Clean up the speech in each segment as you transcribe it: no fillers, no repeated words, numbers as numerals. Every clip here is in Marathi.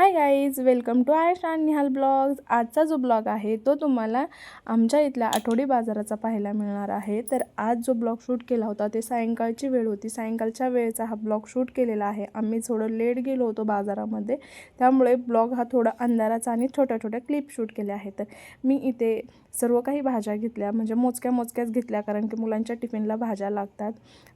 High guys, welcome to Ayesha आणि निहाल ब्लॉग्स। आजचा जो ब्लॉग आहे तो तुम्हाला आमच्या इथल्या आठवडी बाजाराचा पाहायला मिळणार आहे। तर आज जो ब्लॉग शूट केला होता ते सायंकाळची वेळ होती, सायंकाळच्या वेळेचा हा ब्लॉग शूट केलेला आहे। आम्ही थोडं लेट गेलो होतो बाजारामध्ये, त्यामुळे ब्लॉग हा थोडा अंधाराचा आणि छोट्या छोट्या क्लिप शूट केल्या आहेत। तर मी इथे सर्व काही भाज्या घेतल्या, म्हणजे मोजक्याच घेतल्या, कारण की मुलांच्या टिफिनला भाज्या लागतात।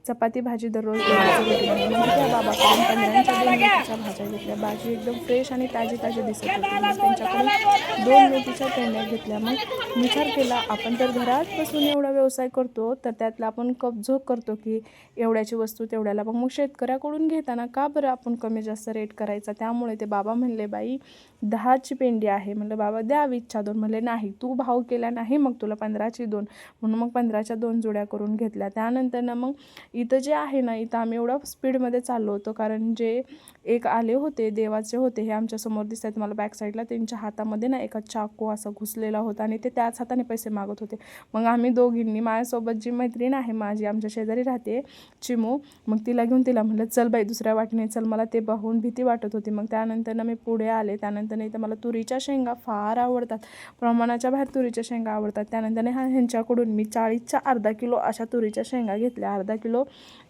चपाती भाजी दररोज त्या बाबाकडून 15च्या 2 मेथीच्या भाज्या घेतल्या। भाजी एकदम फ्रेश आणि ताजी दिसत होती, मग त्यांच्याकडून 2 मेथीच्या पेंड्या घेतल्या। मग विचार केला, आपण तर घरात बसून एवढा व्यवसाय करतो, तर त्यातला आपण कपझोक करतो की एवढ्याची वस्तू तेवढ्याला, मग शेतकऱ्याकडून घेताना का बरं आपण कमी जास्त रेट करायचा। त्यामुळे ते बाबा म्हणले, बाई 10ची पेंडी आहे। म्हणलं बाबा द्या 20च्या 2। म्हणले नाही, तू भाव केला नाही, मग तुला 15ची 2। म्हणून मग 15च्या 2 जोड्या करून घेतल्या। त्यानंतर ना मग इथं जे आहे ना, इथं आम्ही एवढा स्पीडमध्ये चाललो होतो, कारण जे एक आले होते देवाचे होते, हे आमच्या समोर दिसत आहेत मला बॅक साईडला, त्यांच्या हातामध्ये ना एका चाकू असा घुसलेला होता आणि ते त्याच हाताने पैसे मागत होते। मग आम्ही दोघींनी, माझ्यासोबत जी मैत्रीण आहे माझी आमच्या शेजारी राहते चिमू, मग तिला घेऊन तिला म्हणलं चल बाई दुसऱ्या वाटेने चल, मला ते पाहून भीती वाटत होती। मग त्यानंतर ना मी पुढे आले। त्यानंतर इथं मला तुरीच्या शेंगा फार आवडतात, प्रमाणाच्या बाहेर तुरीच्या शेंगा आवडतात। त्यानंतर ह्यांच्याकडून मी 40च्या अर्धा किलो अशा तुरीच्या शेंगा घेतल्या, अर्धा किलो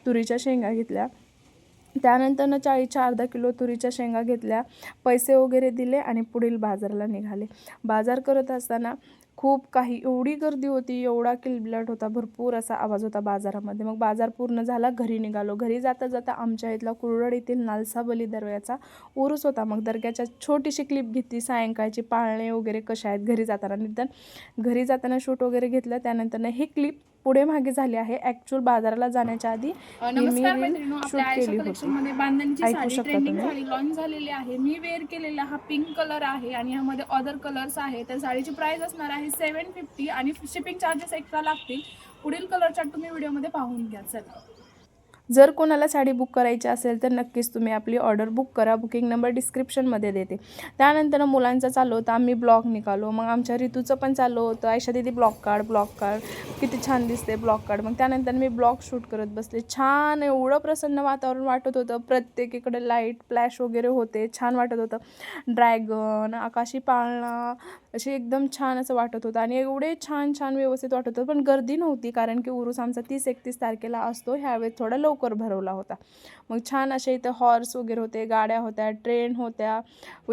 तुरीच्या शेंगा घेतल्या। त्यानंतर 40च्या अर्धा किलो तुरीच्या शेंगा घेतल्या, पैसे वगैरे दिले आणि पुढील बाजाराला निघाले। बाजार करत असताना खूप काही, एवढी गर्दी होती, एवढा किलबिलाट होता, भरपूर असा आवाज होता बाजारामध्ये। मग बाजार पूर्ण झाला, घरी निघालो। घरी जाता जाता आमच्या इथला कुरवड येथील नालसा बली दर्ग्याचा उरूस होता। मग दर्ग्याच्या छोटीशी क्लिप घेतली, सायंकाळची पाळणे वगैरे कशा आहेत घरी जाताना, निदान घरी जाताना शूट वगैरे घेतलं। त्यानंतर ही क्लिप पुढे मागे झाली आहे, ॲक्च्युअल बाजाराला जाण्याच्या आधी नमस्कार मैत्रिणींनो, आपल्या आयशा कलेक्शनमध्ये बांधणीची ऐकू साडी, शकता ट्रेंडिंग तुम्ही। साडी लॉन्च झालेली आहे। मी वेअर केलेला हा पिंक कलर आहे आणि यामध्ये अदर कलर्स आहे। तर साडीची प्राइस असणार आहे 750 आणि शिपिंग चार्जेस एक्स्ट्रा लागतील। पुढील कलर चार्ट तुम्ही व्हिडिओमध्ये पाहून घ्या। चला, जर कोणाला साडी बुक करायची असेल तर नक्कीच तुम्ही आपली ऑर्डर बुक करा, बुकिंग नंबर डिस्क्रिप्शनमध्ये देते। त्यानंतर मुलांचं चालू होतं, आम्ही ब्लॉग निघालो। मग आमच्या ऋतूचं पण चालू होतं, आयशा दीदी ब्लॉग काढ, किती छान दिसते ब्लॉग काढ। मग त्यानंतर मी ब्लॉग शूट करत बसले। छान एवढं प्रसन्न वातावरण वाटत होतं, प्रत्येकीकडे लाईट फ्लॅश वगैरे होते, छान वाटत होतं। ड्रॅगन, आकाशी पाळणा असे एकदम छान असं वाटत होतं आणि एवढे छान व्यवस्थित वाटत होतं। पण गर्दी नव्हती, कारण की उरूस आमचा 30-31 तारखेला असतो, ह्यावेळेस थोडा लवकर भरवला होता। मग छान असे इथं हॉर्स वगैरे होते, गाड्या होत्या, ट्रेन होत्या,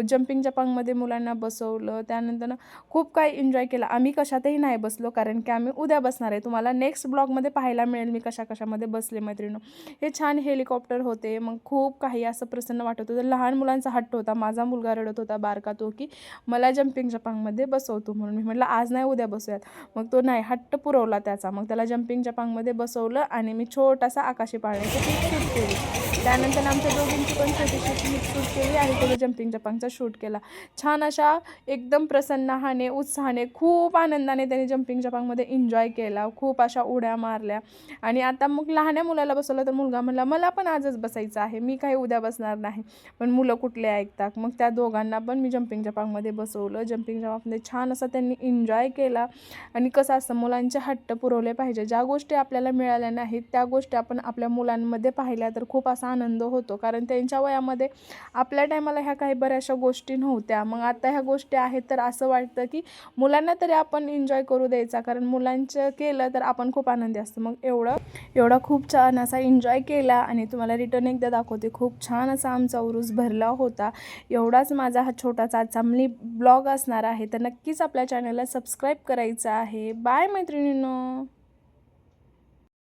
जम्पिंग जपांगमध्ये मुलांना बसवलं। त्यानंतर खूप काही एन्जॉय केला। आम्ही कशातही नाही बसलो, कारण की आम्ही उद्या बसणार आहे। तुम्हाला नेक्स्ट ब्लॉगमध्ये पाहायला मिळेल मी कशामध्ये बसले मैत्रिणी। हे छान हेलिकॉप्टर होते, मग खूप काही असं प्रसन्न वाटत होतं। लहान मुलांचा हट्ट होता, माझा मुलगा रडत होता बारका तो, की मला जम्पिंग जपांगमध्ये बसवतो म्हणून। मी म्हटलं आज नाही उद्या बसूयात, मग तो नाही, हट्ट पुरवला त्याचा। मग त्याला जम्पिंग जपांगमध्ये बसवलं आणि मी छोटासा आकाशी पाळण्याची क्लिप शूट केली। त्यानंतर आमच्या दोघींची पण छोटीशी क्लिप शूट केली आणि तो जम्पिंग जपांगचा शूट केला। छान अशा एकदम प्रसन्नाने, उत्साहाने, खूप आनंदाने त्याने जम्पिंग जपांगमध्ये एन्जॉय केला, खूप अशा उड्या मारल्या। आणि आता मग लहान्या मुलाला बसवलं तर मुलगा म्हणला मला पण आजच बसायचं आहे, मी काही उद्या बसणार नाही। पण मुलं कुठले ऐकतात, मग त्या दोघांना पण मी जम्पिंग जपांगमध्ये बसवलं। जम्पिंग जपांगमध्ये छान असा त्यांनी एन्जॉय केला। आणि कसं असतं, मुलांचे हट्ट पुरवले पाहिजे। ज्या गोष्टी आपल्याला मिळाल्या नाहीत त्या गोष्टी आपण आपल्या मुलांमध्ये पाहिल्या तर खूप असा आनंद होतो, कारण त्यांच्या वयामध्ये आपल्या टायमाला ह्या काही बऱ्याचशा गोष्टी नव्हत्या। मग आता ह्या गोष्टी आहेत, तर असं वाटतं की मुलांना तरी आपण एन्जॉय करू द्यायचा, कारण मुलांचं केलं तर आपण खूप आनंदी असतो। मग एवढा खूप छान असा एन्जॉय केला आणि तुम्हाला रिटर्न एकदा दाखवते। खूप छान असा आमचा उरूस भरला होता। एवढाच माझा हा छोटासा आजचा ब्लॉग असणार आहे, तर नक्कीच आपल्या चॅनलला सबस्क्राईब करायचं आहे। बाय मैत्रिणींनो।